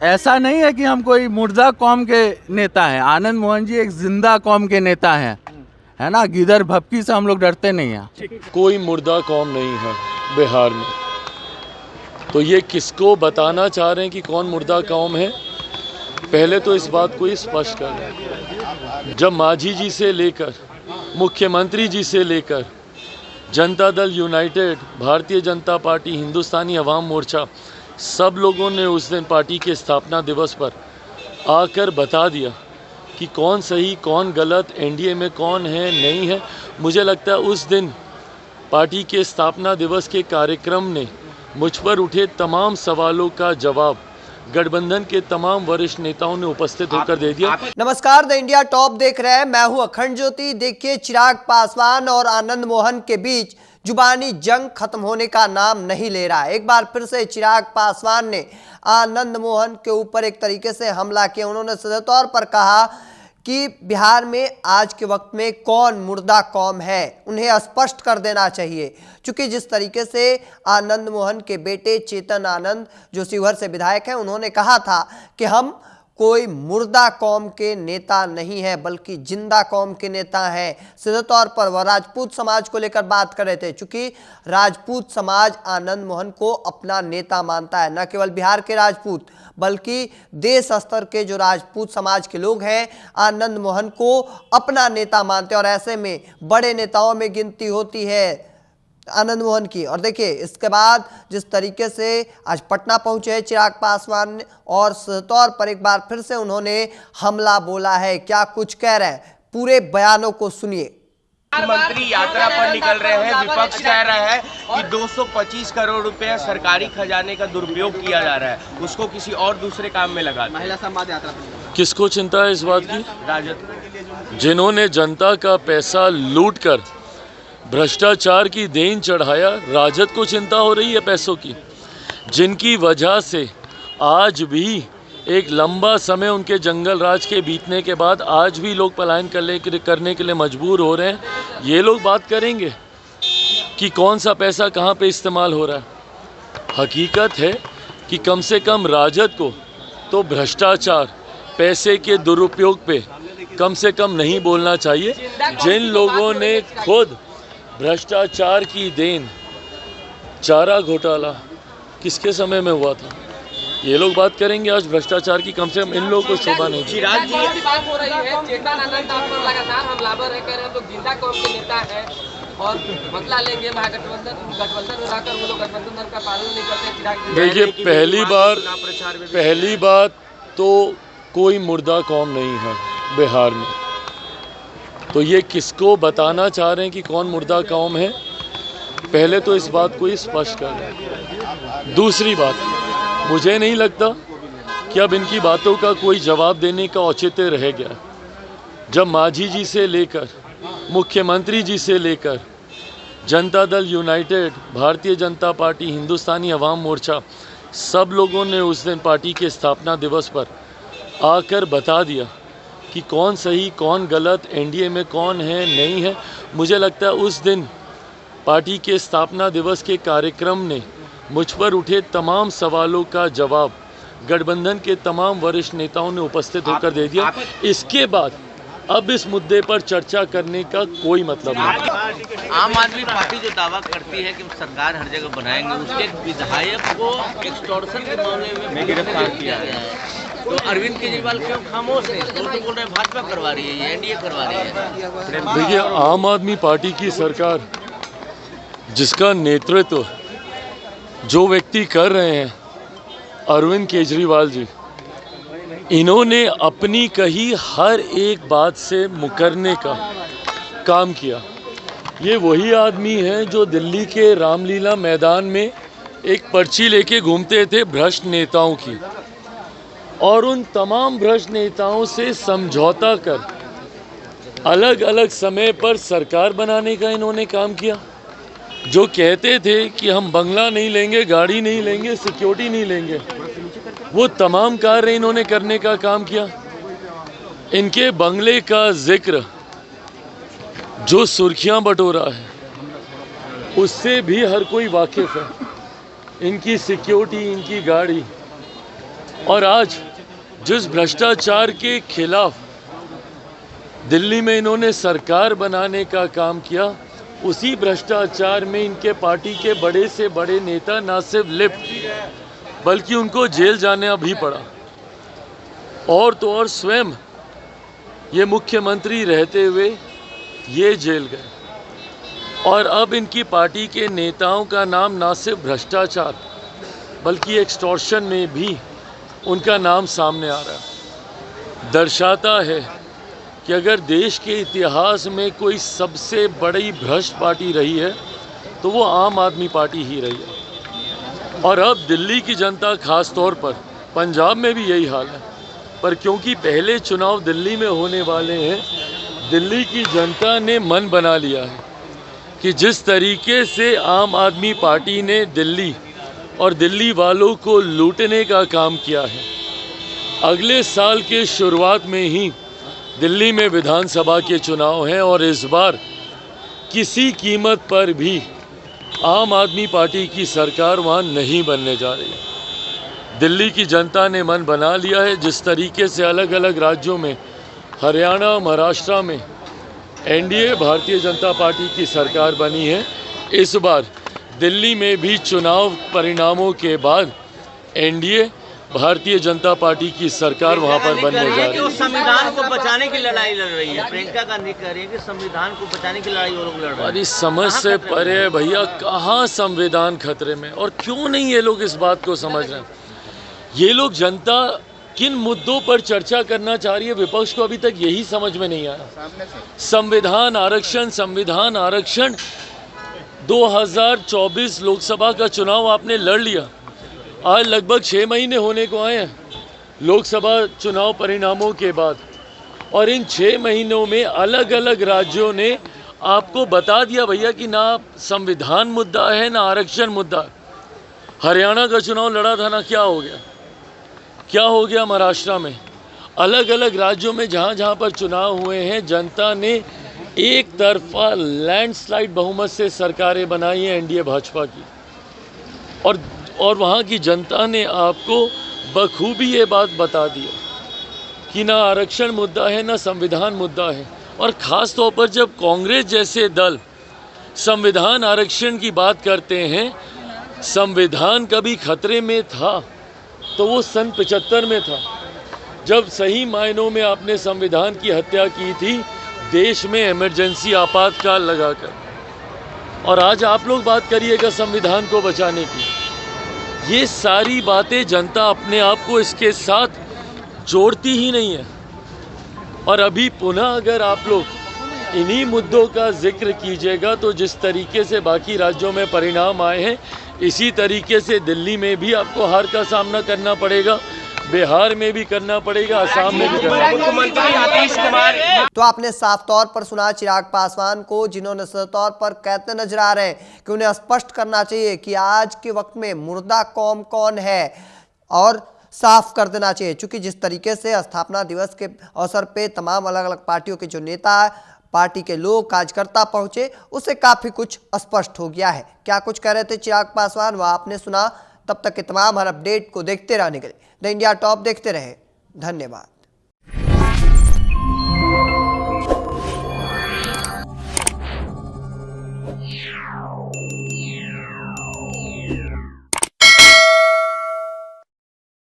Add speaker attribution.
Speaker 1: ऐसा नहीं है कि हम कोई मुर्दा कौम के नेता हैं। आनंद मोहन जी एक जिंदा कौम के नेता हैं, है ना। गिदर भपकी से हम लोग डरते नहीं हैं।
Speaker 2: कोई मुर्दा कौम नहीं है बिहार में। तो ये किसको बताना चाह रहे हैं कि कौन मुर्दा कौम है? पहले तो इस बात को ही स्पष्ट कर दें। जब मांझी जी से लेकर मुख्यमंत्री जी से लेकर जनता दल यूनाइटेड, भारतीय जनता पार्टी, हिंदुस्तानी अवाम मोर्चा, सब लोगों ने उस दिन पार्टी के स्थापना दिवस पर आकर बता दिया कि कौन सही कौन गलत, एनडीए में कौन है नहीं है। मुझे लगता है उस दिन पार्टी के स्थापना दिवस के कार्यक्रम ने मुझ पर उठे तमाम सवालों का जवाब गठबंधन के तमाम वरिष्ठ नेताओं ने उपस्थित होकर दे दिया।
Speaker 3: नमस्कार, द इंडिया टॉप देख रहे हैं। मैं हूं अखंड ज्योति। देखिए, चिराग पासवान और आनंद मोहन के बीच जुबानी जंग खत्म होने का नाम नहीं ले रहा है। एक बार फिर से चिराग पासवान ने आनंद मोहन के ऊपर एक तरीके से हमला किया। उन्होंने सीधे तौर पर कहा कि बिहार में आज के वक्त में कौन मुर्दा कौम है, उन्हें स्पष्ट कर देना चाहिए। क्योंकि जिस तरीके से आनंद मोहन के बेटे चेतन आनंद, जो शिवहर से विधायक हैं, उन्होंने कहा था कि हम कोई मुर्दा कौम के नेता नहीं है बल्कि जिंदा कौम के नेता हैं। सीधे तौर पर वह राजपूत समाज को लेकर बात कर रहे थे। चूंकि राजपूत समाज आनंद मोहन को अपना नेता मानता है, न केवल बिहार के राजपूत बल्कि देश स्तर के जो राजपूत समाज के लोग हैं आनंद मोहन को अपना नेता मानते हैं। और ऐसे में बड़े नेताओं में गिनती होती है आनंद मोहन की। और देखिए, इसके बाद जिस तरीके से आज पटना पहुंचे हैं चिराग पासवान और तौर पर एक बार फिर से उन्होंने हमला बोला है। क्या कुछ कह रहे हैं, पूरे बयानों को सुनिए।
Speaker 4: मुख्यमंत्री यात्रा पर निकल रहे हैं। विपक्ष कह रहा है कि 225 करोड़ रुपए सरकारी खजाने का दुरुपयोग किया जा रहा है, उसको किसी और दूसरे काम में लगा। महिला संवाद यात्रा पर
Speaker 2: किसको चिंता है इस बात की?
Speaker 4: राजद,
Speaker 2: जिन्होंने जनता का पैसा लूटकर भ्रष्टाचार की देन चढ़ाया, राजद को चिंता हो रही है पैसों की, जिनकी वजह से आज भी एक लंबा समय उनके जंगल राज के बीतने के बाद आज भी लोग पलायन करने के लिए मजबूर हो रहे हैं। ये लोग बात करेंगे कि कौन सा पैसा कहाँ पे इस्तेमाल हो रहा है। हकीकत है कि कम से कम राजद को तो भ्रष्टाचार, पैसे के दुरुपयोग पे कम से कम नहीं बोलना चाहिए। जिन लोगों ने खुद भ्रष्टाचार की देन, चारा घोटाला किसके समय में हुआ था, ये लोग बात करेंगे आज भ्रष्टाचार की। कम से कम इन लोगों को शोभा नहीं।
Speaker 4: चिराग जी,
Speaker 5: बात हो रही है, चेतन आनंद आप पर लगातार हमलावर है, कह रहे हैं तो जिंदा कौम के नेता है और बदला लेंगे महागठबंधन में रहकर। वो लोग गठबंधन का पालन नहीं करते। चिराग
Speaker 2: देखिए, पहली बात तो कोई मुर्दा कौम नहीं है बिहार में। तो ये किसको बताना चाह रहे हैं कि कौन मुर्दा कौम है? पहले तो इस बात को ही स्पष्ट कर दें। दूसरी बात, मुझे नहीं लगता कि अब इनकी बातों का कोई जवाब देने का औचित्य रह गया। जब मांझी जी से लेकर मुख्यमंत्री जी से लेकर जनता दल यूनाइटेड, भारतीय जनता पार्टी, हिंदुस्तानी अवाम मोर्चा, सब लोगों ने उस दिन पार्टी के स्थापना दिवस पर आकर बता दिया कि कौन सही कौन गलत, एनडीए में कौन है नहीं है। मुझे लगता है उस दिन पार्टी के स्थापना दिवस के कार्यक्रम ने मुझ पर उठे तमाम सवालों का जवाब गठबंधन के तमाम वरिष्ठ नेताओं ने उपस्थित होकर दे दिया। इसके बाद अब इस मुद्दे पर चर्चा करने का कोई मतलब नहीं।
Speaker 6: आम आदमी पार्टी जो दावा करती है कि सरकार हर जगह बनाएंगे, उसके विधायक को एक्सटॉर्शन के मामले में गिरफ्तार किया गया है। तो अरविंद केजरीवाल क्यों खामोश है? तो बोल रहे हैं भाजपा करवा रही है, ये एनडीए करवा रही है।
Speaker 2: देखिए, आम आदमी पार्टी की सरकार जिसका नेतृत्व जो व्यक्ति कर रहे हैं अरविंद केजरीवाल जी, इन्होंने अपनी कही हर एक बात से मुकरने का काम किया। ये वही आदमी हैं जो दिल्ली के रामलीला मैदान में एक पर्ची लेके घूमते थे भ्रष्ट नेताओं की, और उन तमाम भ्रष्ट नेताओं से समझौता कर अलग अलग समय पर सरकार बनाने का इन्होंने काम किया। जो कहते थे कि हम बंगला नहीं लेंगे, गाड़ी नहीं लेंगे, सिक्योरिटी नहीं लेंगे, वो तमाम कार्य इन्होंने करने का काम किया। इनके बंगले का जिक्र जो सुर्खियां बटोरा है उससे भी हर कोई वाकिफ है। इनकी सिक्योरिटी, इनकी गाड़ी, और आज जिस भ्रष्टाचार के खिलाफ दिल्ली में इन्होंने सरकार बनाने का काम किया, उसी भ्रष्टाचार में इनके पार्टी के बड़े से बड़े नेता ना सिर्फ लिप्त बल्कि उनको जेल जाना भी पड़ा। और तो और स्वयं ये मुख्यमंत्री रहते हुए ये जेल गए। और अब इनकी पार्टी के नेताओं का नाम ना सिर्फ भ्रष्टाचार बल्कि एक्सटॉर्शन में भी उनका नाम सामने आ रहा है। दर्शाता है कि अगर देश के इतिहास में कोई सबसे बड़ी भ्रष्ट पार्टी रही है तो वो आम आदमी पार्टी ही रही है। और अब दिल्ली की जनता खास तौर पर, पंजाब में भी यही हाल है, पर क्योंकि पहले चुनाव दिल्ली में होने वाले हैं, दिल्ली की जनता ने मन बना लिया है कि जिस तरीके से आम आदमी पार्टी ने दिल्ली और दिल्ली वालों को लूटने का काम किया है, अगले साल के शुरुआत में ही दिल्ली में विधानसभा के चुनाव हैं और इस बार किसी कीमत पर भी आम आदमी पार्टी की सरकार वहाँ नहीं बनने जा रही है। दिल्ली की जनता ने मन बना लिया है। जिस तरीके से अलग अलग राज्यों में, हरियाणा, महाराष्ट्र में एनडीए भारतीय जनता पार्टी की सरकार बनी है, इस बार दिल्ली में भी चुनाव परिणामों के बाद एनडीए भारतीय जनता पार्टी की सरकार वहां पर बनने जा रही है।
Speaker 6: संविधान को बचाने की लड़ाई लड़ रही है। प्रियंका गांधी कह रही है कि संविधान को बचाने की लड़ाई वो लोग लड़ रहे हैं।
Speaker 2: और इस समझ से परे है भैया, कहाँ संविधान खतरे में, और क्यों नहीं ये लोग इस बात को समझ रहे हैं। ये लोग जनता किन मुद्दों पर चर्चा करना चाह रही है, विपक्ष को अभी तक यही समझ में नहीं आया। संविधान आरक्षण 2024 लोकसभा का चुनाव आपने लड़ लिया। आज लगभग 6 महीने होने को आए हैं लोकसभा चुनाव परिणामों के बाद, और इन 6 महीनों में अलग अलग राज्यों ने आपको बता दिया भैया कि ना संविधान मुद्दा है ना आरक्षण मुद्दा है। हरियाणा का चुनाव लड़ा था ना, क्या हो गया महाराष्ट्र में। अलग अलग राज्यों में जहाँ जहाँ पर चुनाव हुए हैं, जनता ने एक तरफा लैंडस्लाइड बहुमत से सरकारें बनाई हैं एनडीए भाजपा की, और वहाँ की जनता ने आपको बखूबी ये बात बता दी कि ना आरक्षण मुद्दा है ना संविधान मुद्दा है। और ख़ास तौर पर जब कांग्रेस जैसे दल संविधान आरक्षण की बात करते हैं, संविधान कभी खतरे में था तो वो सन 75 में था, जब सही मायनों में आपने संविधान की हत्या की थी देश में इमरजेंसी आपातकाल लगाकर। और आज आप लोग बात करिएगा संविधान को बचाने की। ये सारी बातें जनता अपने आप को इसके साथ जोड़ती ही नहीं है। और अभी पुनः अगर आप लोग इन्हीं मुद्दों का जिक्र कीजिएगा तो जिस तरीके से बाकी राज्यों में परिणाम आए हैं, इसी तरीके से दिल्ली में भी आपको हार का सामना करना पड़ेगा, बिहार में भी करना पड़ेगा, असम में भी करना पड़ेगा।
Speaker 4: मुख्यमंत्री नीतीश कुमार
Speaker 3: तो आपने साफ तौर पर सुना चिराग पासवान को, जिन्होंने सही तौर पर कहते नजर आ रहे हैं कि उन्हें स्पष्ट करना चाहिए कि आज के वक्त में मुर्दा कौम कौन है, और साफ कर देना चाहिए। चूंकि जिस तरीके से स्थापना दिवस के अवसर पे तमाम अलग अलग पार्टियों के जो नेता, पार्टी के लोग, कार्यकर्ता पहुंचे, उससे काफी कुछ स्पष्ट हो गया है। क्या कुछ कह रहे थे चिराग पासवान, वह आपने सुना। तब तक के तमाम हर अपडेट को देखते रहने के लिए द इंडिया टॉप देखते रहे। धन्यवाद।